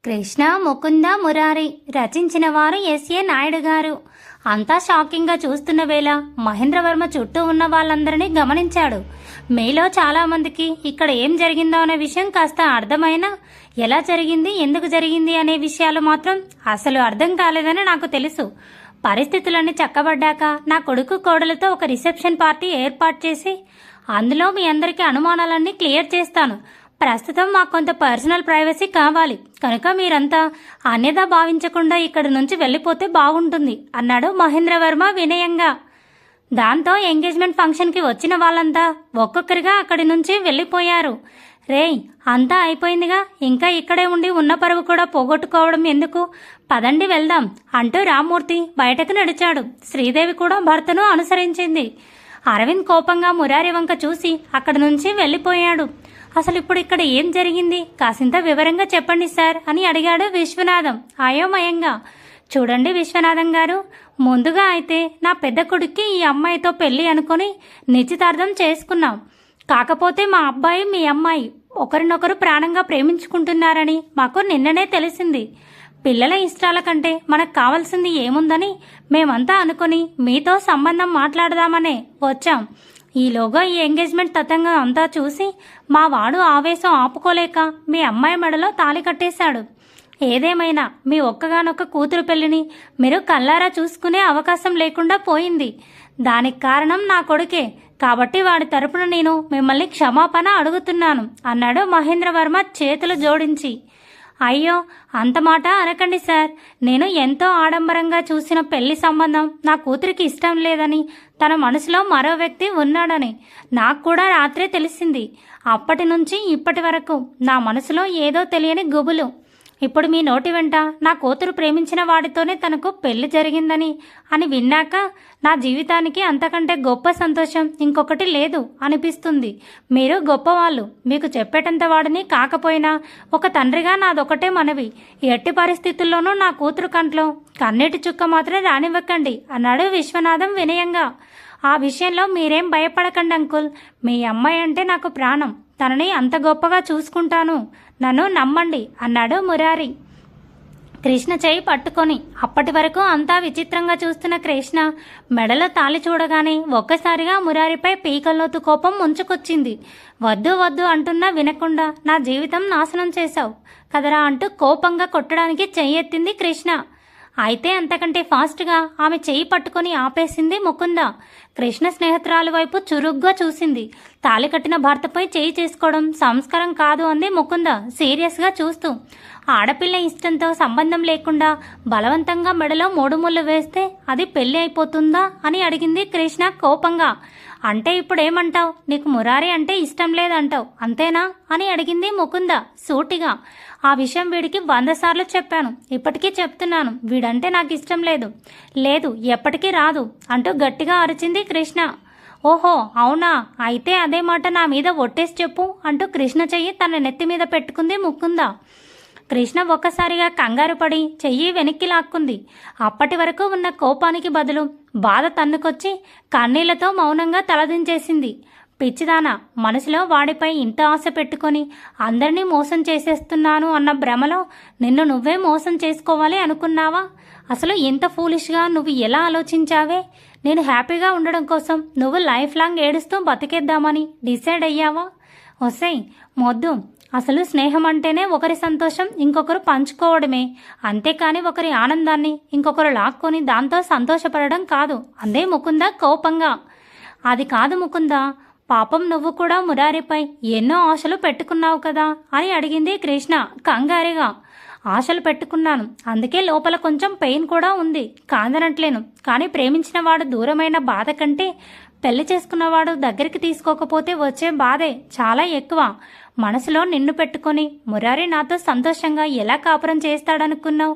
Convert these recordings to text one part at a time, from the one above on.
కృష్ణ ముకుంద మురారి రచించిన వారు ఎస్ఏ నాయుడు గారు. అంతా షాకింగ్గా చూస్తున్న వేళ మహేంద్రవర్మ చుట్టూ ఉన్న వాళ్ళందరినీ గమనించాడు. మీలో చాలామందికి ఇక్కడ ఏం జరిగిందో అనే విషయం కాస్త అర్థమైనా ఎలా జరిగింది, ఎందుకు జరిగింది అనే విషయాలు మాత్రం అసలు అర్థం కాలేదని నాకు తెలుసు. పరిస్థితులన్నీ చక్కబడ్డాక నా కొడుకు కోడలతో ఒక రిసెప్షన్ పార్టీ ఏర్పాటు చేసి అందులో మీ అందరికీ అనుమానాలన్నీ క్లియర్ చేస్తాను. ప్రస్తుతం మాకు కొంత పర్సనల్ ప్రైవసీ కావాలి కనుక మీరంతా అన్యదా భావించకుండా ఇక్కడి నుంచి వెళ్ళిపోతే బాగుంటుంది అన్నాడు మహేంద్రవర్మ వినయంగా. దాంతో ఎంగేజ్మెంట్ ఫంక్షన్కి వచ్చిన వాళ్ళంతా ఒక్కొక్కరిగా అక్కడి నుంచి వెళ్ళిపోయారు. రేయ్, అంతా అయిపోయిందిగా, ఇంకా ఇక్కడే ఉండి ఉన్న పరువు కూడా పోగొట్టుకోవడం ఎందుకు, పదండి వెళ్దాం అంటూ రామ్మూర్తి బయటకు నడిచాడు. శ్రీదేవి కూడా భర్తను అనుసరించింది. అరవింద్ కోపంగా మురారి వంక చూసి అక్కడి నుంచి వెళ్ళిపోయాడు. అసలు ఇప్పుడు ఇక్కడ ఏం జరిగింది, కాసింత వివరంగా చెప్పండి సార్ అని అడిగాడు విశ్వనాథం అయోమయంగా. చూడండి విశ్వనాథం గారు, ముందుగా అయితే నా పెద్ద కొడుక్కి ఈ అమ్మాయితో పెళ్లి అనుకుని నిశ్చితార్థం చేసుకున్నాం. కాకపోతే మా అబ్బాయి మీ అమ్మాయి ఒకరినొకరు ప్రాణంగా ప్రేమించుకుంటున్నారని మాకు నిన్ననే తెలిసింది. పిల్లల ఇష్టాల కంటే మనకు కావాల్సింది ఏముందని మేమంతా అనుకుని మీతో సంబంధం మాట్లాడదామనే వచ్చాం. ఈలోగా ఈ ఎంగేజ్మెంట్ తతంగం అంతా చూసి మా వాడు ఆవేశం ఆపుకోలేక మీ అమ్మాయి మెడలో తాళి కట్టేశాడు. ఏదేమైనా మీ ఒక్కగానొక్క కూతురు పెళ్లిని మీరు కల్లారా చూసుకునే అవకాశం లేకుండా పోయింది. దానికి కారణం నా కొడుకే, కాబట్టి వాడి తరపున నేను మిమ్మల్ని క్షమాపణ అడుగుతున్నాను అన్నాడు మహేంద్రవర్మ చేతులు జోడించి. అయ్యో, అంత మాట అనకండి సార్. నేను ఎంతో ఆడంబరంగా చూసిన పెళ్లి సంబంధం నా కూతురికి ఇష్టం లేదని, తన మనసులో మరో వ్యక్తి ఉన్నాడని నాకు కూడా రాత్రే తెలిసింది. అప్పటి నుంచి ఇప్పటి వరకు నా మనసులో ఏదో తెలియని గుబులు. ఇప్పుడు మీ నోటి వెంట నా కూతురు ప్రేమించిన వాడితోనే తనకు పెళ్లి జరిగిందని అని విన్నాక నా జీవితానికి అంతకంటే గొప్ప సంతోషం ఇంకొకటి లేదు అనిపిస్తుంది. మీరు గొప్పవాళ్ళు, మీకు చెప్పేటంత వాడిని కాకపోయినా ఒక తండ్రిగా నాదొకటే మనవి, ఎట్టి పరిస్థితుల్లోనూ నా కూతురు కంట్లో కన్నీటి చుక్క మాత్రం రానివ్వకండి అన్నాడు విశ్వనాథం వినయంగా. ఆ విషయంలో మీరేం భయపడకండి అంకుల్, మీ అమ్మాయి అంటే నాకు ప్రాణం, తనని అంత గొప్పగా చూసుకుంటాను, నన్ను నమ్మండి అన్నాడు మురారి కృష్ణ చేయి పట్టుకొని. అప్పటి వరకు అంతా విచిత్రంగా చూస్తున్న కృష్ణ మెడలో తాళి చూడగానే ఒక్కసారిగా మురారిపై పీకల్లోతు కోపం ముంచుకొచ్చింది. వద్దు వద్దు అంటున్నా వినకుండా నా జీవితం నాశనం చేశావు కదరా అంటూ కోపంగా కొట్టడానికి చెయ్యెత్తింది కృష్ణ. అయితే అంతకంటే ఫాస్ట్గా ఆమె చెయ్యి పట్టుకొని ఆపేసింది ముకుంద. కృష్ణ స్నేహితురాలు వైపు చురుగ్గా చూసింది. తాళి కట్టిన భర్తపై చేయి చేసుకోవడం సంస్కారం కాదు అంది ముకుంద సీరియస్గా చూస్తూ. ఆడపిల్ల ఇష్టంతో సంబంధం లేకుండా బలవంతంగా మెడలో 3 ముళ్ళు వేస్తే అది పెళ్లి అయిపోతుందా అని అడిగింది కృష్ణ కోపంగా. అంటే ఇప్పుడేమంటావు, నీకు మురారి అంటే ఇష్టం లేదంటావు అంతేనా అని అడిగింది ముకుంద సూటిగా. ఆ విషయం వీడికి 100 సార్లు చెప్పాను, ఇప్పటికీ చెప్తున్నాను, వీడంటే నాకు ఇష్టం లేదు, లేదు ఎప్పటికీ రాదు అంటూ గట్టిగా అరిచింది కృష్ణ. ఓహో అవునా, అయితే అదే మాట నా మీద ఒట్టేసి చెప్పు అంటూ కృష్ణ చెయ్యి తన నెత్తి మీద పెట్టుకుంది ముకుంద. కృష్ణ ఒక్కసారిగా కంగారు పడి చెయ్యి వెనక్కి లాక్కుంది. అప్పటి వరకు ఉన్న కోపానికి బదులు బాధ తన్నుకొచ్చి కన్నీళ్లతో మౌనంగా తలదించేసింది. పిచ్చిదానా, మనసులో వాడిపై ఇంత ఆశ పెట్టుకొని అందరినీ మోసం చేసేస్తున్నాను అన్న భ్రమలో నిన్ను నువ్వే మోసం చేసుకోవాలి అనుకున్నావా? అసలు ఇంత ఫూలిష్గా నువ్వు ఎలా ఆలోచించావే? నేను హ్యాపీగా ఉండడం కోసం నువ్వు లైఫ్ లాంగ్ ఏడుస్తూ బతికేద్దామని డిసైడ్ అయ్యావా? ఒసేయ్ మొద్దు, అసలు స్నేహం అంటేనే ఒకరి సంతోషం ఇంకొకరు పంచుకోవడమే, అంతేకాని ఒకరి ఆనందాన్ని ఇంకొకరు లాక్కొని దాంతో సంతోషపడడం కాదు అందే ముకుంద కోపంగా. అది కాదు ముకుంద, పాపం నువ్వు కూడా మురారిపై ఎన్నో ఆశలు పెట్టుకున్నావు కదా అని అడిగింది కృష్ణ కంగారుగా. ఆశలు పెట్టుకున్నాను, అందుకే లోపల కొంచెం పెయిన్ కూడా ఉంది, కాదనట్లేను. కానీ ప్రేమించిన వాడు దూరమైన బాధ కంటే పెళ్లి చేసుకున్నవాడు దగ్గరికి తీసుకోకపోతే వచ్చే బాధే చాలా ఎక్కువ. మనసులో నిన్ను పెట్టుకొని మురారి నాతో సంతోషంగా ఎలా కాపురం చేస్తాడనుకున్నావు?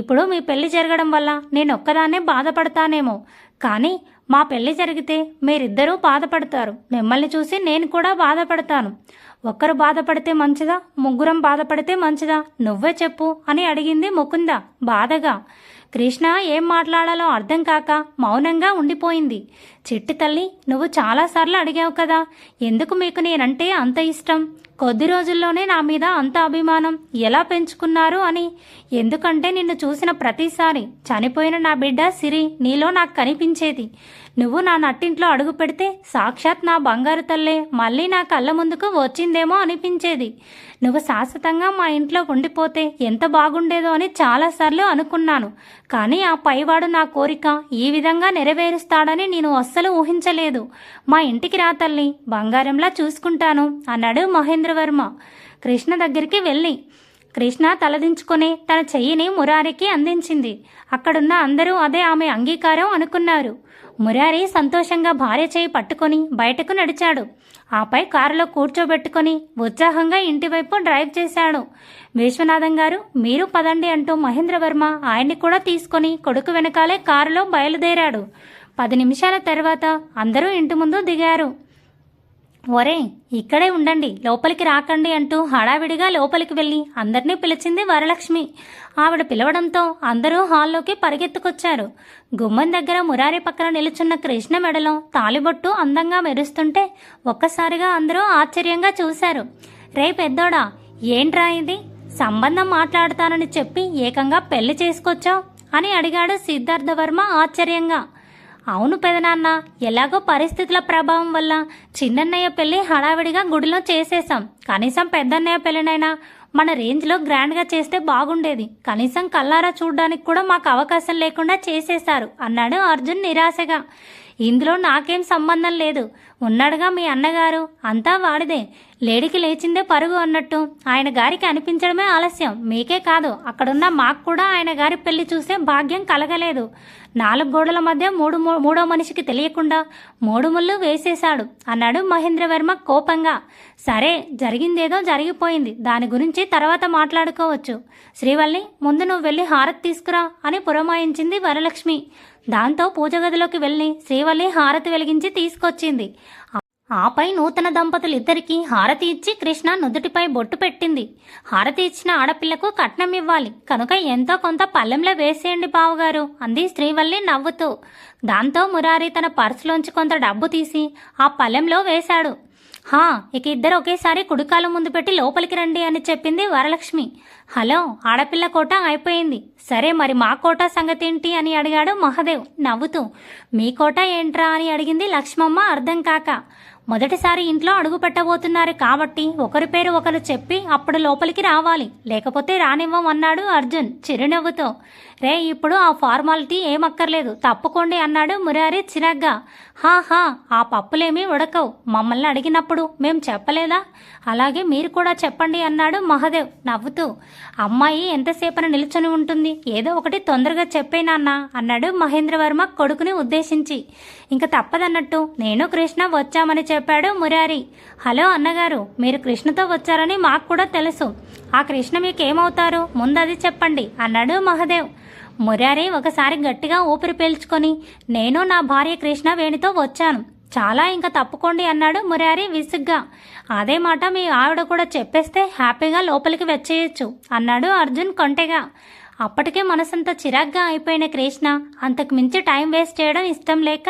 ఇప్పుడు మీ పెళ్లి జరగడం వల్ల నేను ఒక్కదాన్నే బాధపడతానేమో, కానీ మా పెళ్లి జరిగితే మీరిద్దరూ బాధపడతారు, మిమ్మల్ని చూసి నేను కూడా బాధపడతాను. ఒక్కరు బాధపడితే మంచిదా, ముగ్గురం బాధపడితే మంచిదా, నువ్వే చెప్పు అని అడిగింది ముకుంద. బాధగా. కృష్ణ ఏం మాట్లాడాలో అర్థం కాక మౌనంగా ఉండిపోయింది. చిట్టి తల్లి, నువ్వు చాలాసార్లు అడిగావు కదా, ఎందుకు మీకు నేనంటే అంత ఇష్టం, కొద్ది రోజుల్లోనే నా మీద అంత అభిమానం ఎలా పెంచుకున్నారు అని. ఎందుకంటే నిన్ను చూసిన ప్రతిసారి చనిపోయిన నా బిడ్డ సిరి నీలో నాకు కనిపించేది. నువ్వు నా నట్టింట్లో అడుగు పెడితే సాక్షాత్ నా బంగారు తల్లే మళ్ళీ నా కళ్ళ ముందుకు వచ్చిందేమో అనిపించేది. నువ్వు శాశ్వతంగా మా ఇంట్లో ఉండిపోతే ఎంత బాగుండేదో అని చాలాసార్లు అనుకున్నాను. కానీ ఆ పైవాడు నా కోరిక ఈ విధంగా నెరవేరుస్తాడని నేను అస్సలు ఊహించలేదు. మా ఇంటికి రా తల్లి, బంగారంలా చూసుకుంటాను అన్నాడు మహేంద్రవర్మ కృష్ణ దగ్గరికి వెళ్ళి. కృష్ణ తలదించుకొని తన చెయ్యిని మురారికి అందించింది. అక్కడున్న అందరూ అదే ఆమె అంగీకారం అనుకున్నారు. మురారి సంతోషంగా భార్య చేయి పట్టుకొని బయటకు నడిచాడు. ఆపై కారులో కూర్చోబెట్టుకొని ఉత్సాహంగా ఇంటివైపు డ్రైవ్ చేశాడు. విశ్వనాథం గారు, మీరు పదండి అంటూ మహేంద్రవర్మ ఆయన్ని కూడా తీసుకొని కొడుకు వెనకాలే కారులో బయలుదేరాడు. 10 నిమిషాల తర్వాత అందరూ ఇంటి ముందు దిగారు. ఒరే, ఇక్కడే ఉండండి, లోపలికి రాకండి అంటూ హడావిడిగా లోపలికి వెళ్ళి అందరినీ పిలిచింది వరలక్ష్మి. ఆవిడ పిలవడంతో అందరూ హాల్లోకి పరిగెత్తుకొచ్చారు. గుమ్మం దగ్గర మురారి పక్కన నిలుచున్న కృష్ణ మెడలో తాలిబొట్టు అందంగా మెరుస్తుంటే ఒక్కసారిగా అందరూ ఆశ్చర్యంగా చూశారు. రే పెద్దోడా, ఏంట్రా ఇది, సంబంధం మాట్లాడతానని చెప్పి ఏకంగా పెళ్లి చేసుకొచ్చావు అని అడిగాడు సిద్ధార్థవర్మ ఆశ్చర్యంగా. అవును పెదనాన్న, ఎలాగో పరిస్థితుల ప్రభావం వల్ల చిన్నన్నయ్య పెళ్లి హడావిడిగా గుడిలో చేసేశాం. కనీసం పెద్దన్నయ్య పెళ్లినైనా మన రేంజ్లో గ్రాండ్గా చేస్తే బాగుండేది. కనీసం కల్లారా చూడ్డానికి కూడా మాకు అవకాశం లేకుండా చేసేశారు అన్నాడు అర్జున్ నిరాశగా. ఇందులో నాకేం సంబంధం లేదు, ఉన్నాడుగా మీ అన్నగారు, అంతా వాడిదే. లేడికి లేచిందే పరుగు అన్నట్టు ఆయన గారికి అనిపించడమే ఆలస్యం. మీకే కాదు, అక్కడున్న మాకు కూడా ఆయన గారి పెళ్లి చూసే భాగ్యం కలగలేదు. 4 గోడల మధ్య మూడో మనిషికి తెలియకుండా 3 ముళ్ళు వేసేశాడు అన్నాడు మహేంద్రవర్మ కోపంగా. సరే, జరిగిందేదో జరిగిపోయింది, దాని గురించి తర్వాత మాట్లాడుకోవచ్చు. శ్రీవల్లి, ముందు నువ్వు వెళ్ళి హారతి తీసుకురా అని పురమాయించింది వరలక్ష్మి. దాంతో పూజగదిలోకి వెళ్ళి శ్రీవల్లి హారతి వెలిగించి తీసుకొచ్చింది. ఆపై నూతన దంపతులిద్దరికీ హారతి ఇచ్చి కృష్ణ నుదుటిపై బొట్టు పెట్టింది. హారతి ఇచ్చిన ఆడపిల్లకు కట్నం ఇవ్వాలి కనుక ఎంతో కొంత పళ్ళెంలో వేసేయండి బావగారు అంది శ్రీవల్లి నవ్వుతూ. దాంతో మురారి తన పర్సులోంచి కొంత డబ్బు తీసి ఆ పళ్ళెంలో వేశాడు. ఇక ఇద్దరు ఒకేసారి కుడికాలు ముందు పెట్టి లోపలికి రండి అని చెప్పింది వరలక్ష్మి. హలో, ఆడపిల్ల కోట అయిపోయింది, సరే మరి మా కోట సంగతి ఏంటి అని అడిగాడు మహాదేవ్ నవ్వుతూ. మీ కోట ఏంట్రా అని అడిగింది లక్ష్మమ్మ అర్థం కాక. మొదటిసారి ఇంట్లో అడుగు పెట్టబోతున్నారు కాబట్టి ఒకరి పేరు ఒకరు చెప్పి అప్పుడు లోపలికి రావాలి, లేకపోతే రానివ్వం అన్నాడు అర్జున్ చిరునవ్వుతో. రే, ఇప్పుడు ఆ ఫార్మాలిటీ ఏమక్కర్లేదు, తప్పుకోండి అన్నాడు మురారి చిరాగ్గా. ఆ పప్పులేమీ ఉడకవు, మమ్మల్ని అడిగినప్పుడు మేం చెప్పలేదా, అలాగే మీరు కూడా చెప్పండి అన్నాడు మహాదేవ్ నవ్వుతూ. అమ్మాయి ఎంతసేపని నిల్చొని ఉంటుంది, ఏదో ఒకటి తొందరగా చెప్పేనాన్నా అన్నాడు మహేంద్రవర్మ కొడుకుని ఉద్దేశించి. ఇంక తప్పదన్నట్టు నేను కృష్ణ వచ్చామని చెప్పాడు మురారి. హలో అన్నగారు, మీరు కృష్ణతో వచ్చారని మాకు కూడా తెలుసు. ఆ కృష్ణ మీకేమవుతారు, ముందది చెప్పండి అన్నాడు మహాదేవ్. మురారి ఒకసారి గట్టిగా ఊపిరి పీల్చుకొని, నేను నా భార్య కృష్ణ వేణితో వచ్చాను, చాలా ఇంకా తప్పుకోండి అన్నాడు మురారి విసుగ్గా. అదే మాట మీ ఆవిడ కూడా చెప్పేస్తే హ్యాపీగా లోపలికి వచ్చేయచ్చు అన్నాడు అర్జున్ కొంటెగా. అప్పటికే మనసంతా చిరాగ్గా అయిపోయిన కృష్ణ అంతకు మించి టైం వేస్ట్ చేయడం ఇష్టం లేక,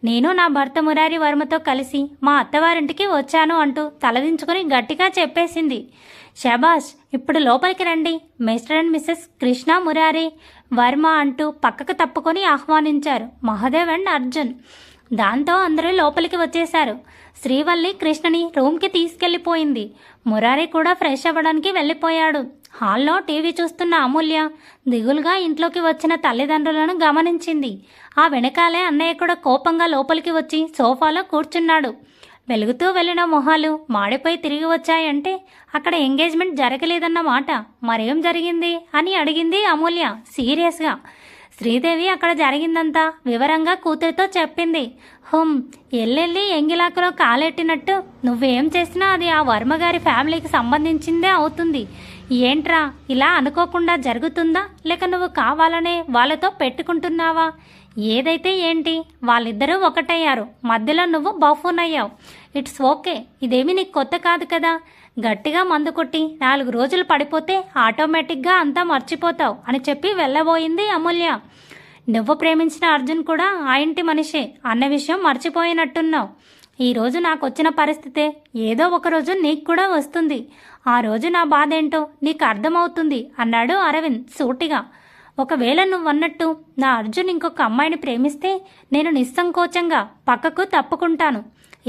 నేను నా భర్త మురారి వర్మతో కలిసి మా అత్తవారింటికి వచ్చాను అంటూ తలదించుకుని గట్టిగా చెప్పేసింది. శబాష్, ఇప్పుడు లోపలికి రండి, Mr and Mrs Krishna Murari Varma అంటూ పక్కకు తప్పుకొని ఆహ్వానించారు మహాదేవ్ అండ్ అర్జున్. దాంతో అందరూ లోపలికి వచ్చేశారు. శ్రీవల్లి కృష్ణని రూమ్కి తీసుకెళ్లిపోయింది. మురారి కూడా ఫ్రెష్ అవ్వడానికి వెళ్ళిపోయాడు. హాల్లో టీవీ చూస్తున్న అమూల్య దిగులుగా ఇంట్లోకి వచ్చిన తల్లిదండ్రులను గమనించింది. ఆ వెనకాలే అన్నయ్య కూడా కోపంగా లోపలికి వచ్చి సోఫాలో కూర్చున్నాడు. వెలుగుతూ వెళ్ళిన మొహాలు మాడిపోయి తిరిగి వచ్చాయంటే అక్కడ ఎంగేజ్మెంట్ జరగలేదన్నమాట. మరేం జరిగింది అని అడిగింది అమూల్య సీరియస్గా. శ్రీదేవి అక్కడ జరిగిందంతా వివరంగా కూతురితో చెప్పింది. ఎల్లెల్లి ఎంగిలాకులో కాలెట్టినట్టు నువ్వేం చేసినా అది ఆ వర్మగారి ఫ్యామిలీకి సంబంధించిందే అవుతుంది. ఏంట్రా, ఇలా అనుకోకుండా జరుగుతుందా, లేక నువ్వు కావాలనే వాళ్ళతో పెట్టుకుంటున్నావా? ఏదైతే ఏంటి, వాళ్ళిద్దరూ ఒకటయ్యారు, మధ్యలో నువ్వు బఫూన్ అయ్యావు. ఇట్స్ ఓకే, ఇదేమీ నీకు కొత్త కాదు కదా. గట్టిగా మందు కొట్టి 4 రోజులు పడిపోతే ఆటోమేటిక్గా అంతా మర్చిపోతావు అని చెప్పి వెళ్ళబోయింది అమూల్య. నువ్వు ప్రేమించిన అర్జున్ కూడా ఆ ఇంటి మనిషే అన్న విషయం మర్చిపోయినట్టున్నావు. ఈరోజు నాకు వచ్చిన పరిస్థితే ఏదో ఒకరోజు నీకు కూడా వస్తుంది. ఆ రోజు నా బాధ ఏంటో నీకు అర్థమవుతుంది అన్నాడు అరవింద్ సూటిగా. ఒకవేళ నువ్వన్నట్టు నా అర్జున్ ఇంకొక అమ్మాయిని ప్రేమిస్తే నేను నిస్సంకోచంగా పక్కకు తప్పుకుంటాను.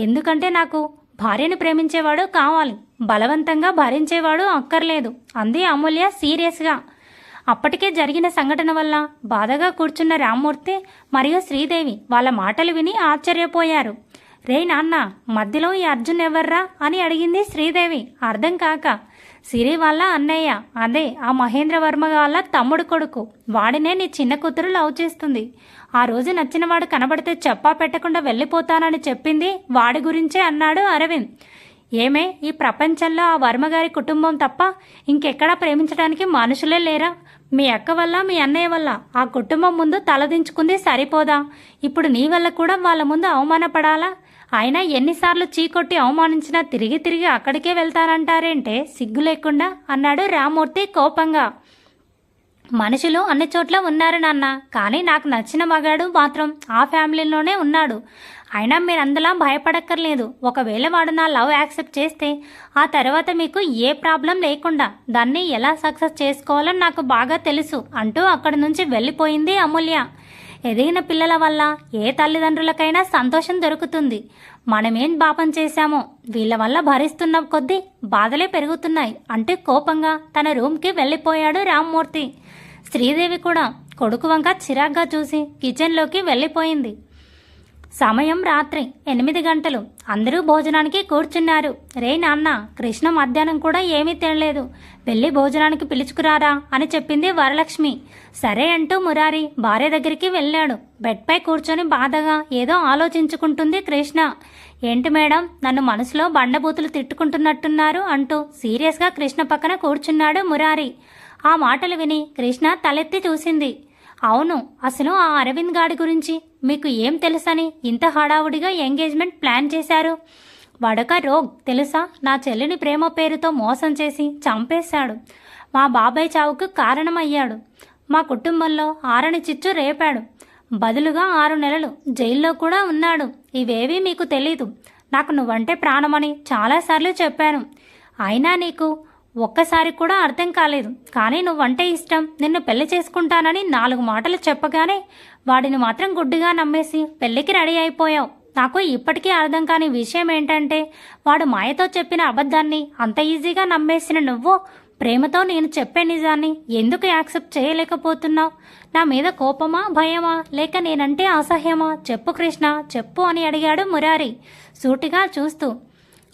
ఎందుకంటే నాకు భార్యను ప్రేమించేవాడు కావాలి, బలవంతంగా భరించేవాడు అక్కర్లేదు అంది అమూల్య సీరియస్గా. అప్పటికే జరిగిన సంఘటన వల్ల బాధగా కూర్చున్న రామ్మూర్తి మరియు శ్రీదేవి వాళ్ళ మాటలు విని ఆశ్చర్యపోయారు. రే నాన్న, మధ్యలో ఈ అర్జున్ ఎవర్రా అని అడిగింది శ్రీదేవి అర్థం కాక. సిరి వాళ్ళ అన్నయ్య, అదే ఆ మహేంద్రవర్మ వాళ్ళ తమ్ముడు కొడుకు. వాడినే నీ చిన్న కూతురు లవ్ చేస్తుంది. ఆ రోజు నచ్చినవాడు కనబడితే చెప్పా పెట్టకుండా వెళ్ళిపోతానని చెప్పింది వాడి గురించే అన్నాడు అరవింద్. ఏమే, ఈ ప్రపంచంలో ఆ వర్మగారి కుటుంబం తప్ప ఇంకెక్కడా ప్రేమించడానికి మనుషులే లేరా? మీ అక్క వల్ల మీ అన్నయ్య వల్ల ఆ కుటుంబం ముందు తలదించుకుంది సరిపోదా? ఇప్పుడు నీ వల్ల కూడా వాళ్ళ ముందు అవమానపడాలా? అయినా ఎన్నిసార్లు చీకొట్టి అవమానించినా తిరిగి తిరిగి అక్కడికే వెళ్తారంటారేంటే సిగ్గు లేకుండా అన్నాడు రామ్మూర్తి కోపంగా. మనుషులు అన్ని చోట్ల ఉన్నారు నాన్న, కానీ నాకు నచ్చిన మగాడు మాత్రం ఆ ఫ్యామిలీలోనే ఉన్నాడు. అయినా మీరందలా భయపడక్కర్లేదు. ఒకవేళ వాడు నా లవ్ యాక్సెప్ట్ చేస్తే ఆ తర్వాత మీకు ఏ ప్రాబ్లం లేకుండా దాన్ని ఎలా సక్సెస్ చేసుకోవాలని నాకు బాగా తెలుసు అంటూ అక్కడి నుంచి వెళ్ళిపోయింది అమూల్య. ఎదిగిన పిల్లల వల్ల ఏ తల్లిదండ్రులకైనా సంతోషం దొరుకుతుంది. మనమేం పాపం చేశామో వీళ్ళ వల్ల భరిస్తున్న కొద్దీ బాధలే పెరుగుతున్నాయి అంటూ కోపంగా తన రూమ్కి వెళ్ళిపోయాడు రామ్మూర్తి. శ్రీదేవి కూడా కొడుకు వంక చిరాగ్గా చూసి కిచెన్లోకి వెళ్ళిపోయింది. సమయం రాత్రి 8 గంటలు. అందరూ భోజనానికి కూర్చున్నారు. రే నాన్న, కృష్ణ మధ్యాహ్నం కూడా ఏమీ తినలేదు, వెళ్ళి భోజనానికి పిలుచుకురారా అని చెప్పింది వరలక్ష్మి. సరే అంటూ మురారి భార్య దగ్గరికి వెళ్ళాడు. బెడ్పై కూర్చొని బాధగా ఏదో ఆలోచించుకుంటుంది కృష్ణ. ఏంటి మేడం, నన్ను మనసులో బండబూతులు తిట్టుకుంటున్నట్టున్నారు అంటూ సీరియస్గా కృష్ణ పక్కన కూర్చున్నాడు మురారి. ఆ మాటలు విని కృష్ణ తలెత్తి చూసింది. అవును, అసలు ఆ అరవింద్ గాడి గురించి మీకు ఏం తెలుసని ఇంత హడావుడిగా ఎంగేజ్మెంట్ ప్లాన్ చేశారు? వాడొక రోగ్ తెలుసా? నా చెల్లిని ప్రేమ పేరుతో మోసం చేసి చంపేశాడు. మా బాబాయ్ చావుకు కారణమయ్యాడు. మా కుటుంబంలో ఆరని చిచ్చు రేపాడు. బదులుగా 6 నెలలు జైల్లో కూడా ఉన్నాడు. ఇవేవీ మీకు తెలీదు. నాకు నువ్వంటే ప్రాణమని చాలాసార్లు చెప్పాను. అయినా నీకు ఒక్కసారి కూడా అర్థం కాలేదు. కానీ నువ్వంటే ఇష్టం, నిన్ను పెళ్లి చేసుకుంటానని 4 మాటలు చెప్పగానే వాడిని మాత్రం గుడ్డిగా నమ్మేసి పెళ్లికి రెడీ అయిపోయావు. నాకు ఇప్పటికీ అర్థం కాని విషయం ఏంటంటే, వాడు మాయతో చెప్పిన అబద్ధాన్ని అంత ఈజీగా నమ్మేసిన నువ్వు ప్రేమతో నేను చెప్పే నిజాన్ని ఎందుకు యాక్సెప్ట్ చేయలేకపోతున్నావు? నా మీద కోపమా, భయమా, లేక నేనంటే అసహ్యమా? చెప్పు కృష్ణ, చెప్పు అని అడిగాడు మురారి సూటిగా చూస్తూ.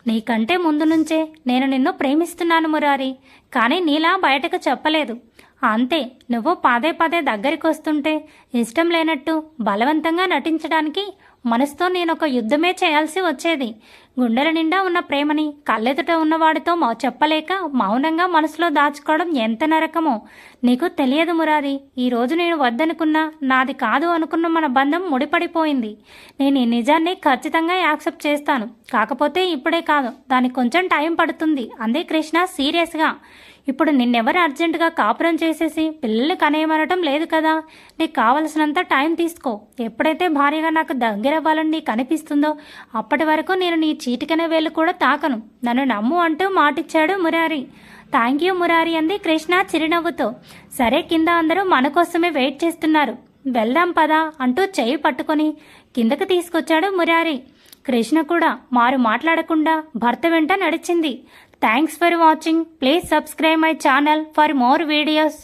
నీకంటే ముందు నుంచే నేను నిన్ను ప్రేమిస్తున్నాను మురారి, కానీ నీలా బయటకు చెప్పలేదు అంతే. నువ్వు పదే పదే దగ్గరికి వస్తుంటే ఇష్టం లేనట్టు బలవంతంగా నటించడానికి మనసుతో నేను ఒక యుద్ధమే చేయాల్సి వచ్చేది. గుండెల నిండా ఉన్న ప్రేమని కళ్ళెదుట ఉన్నవాడితో చెప్పలేక మౌనంగా మనసులో దాచుకోవడం ఎంత నరకమో నీకు తెలియదు మురారి. ఈరోజు నేను వద్దనుకున్నా, నాది కాదు అనుకున్న మన బంధం ముడిపడిపోయింది. నేను ఈ నిజాన్ని ఖచ్చితంగా యాక్సెప్ట్ చేస్తాను. కాకపోతే ఇప్పుడే కాదు, దానికి కొంచెం టైం పడుతుంది అంది కృష్ణ సీరియస్గా. ఇప్పుడు నిన్నెవరు అర్జెంటుగా కాపురం చేసేసి పిల్లల్ని కనేయమనటం లేదు కదా. నీకు కావలసినంత టైం తీసుకో. ఎప్పుడైతే భార్యగా నాకు దగ్గరవ్వాలని నీకు అనిపిస్తుందో అప్పటి వరకు నేను నీ చీటికనే వేలు కూడా తాకను. నన్ను నమ్ము అంటూ మాటిచ్చాడు మురారి. థ్యాంక్ యూ మురారి అంది కృష్ణ చిరునవ్వుతో. సరే, కింద అందరూ మన కోసమే వెయిట్ చేస్తున్నారు, వెళ్దాం పదా అంటూ చెయ్యి పట్టుకొని కిందకు తీసుకొచ్చాడు మురారి. కృష్ణ కూడా మారు మాట్లాడకుండా భర్త వెంట నడిచింది. Thanks for watching. Please subscribe my channel for more videos.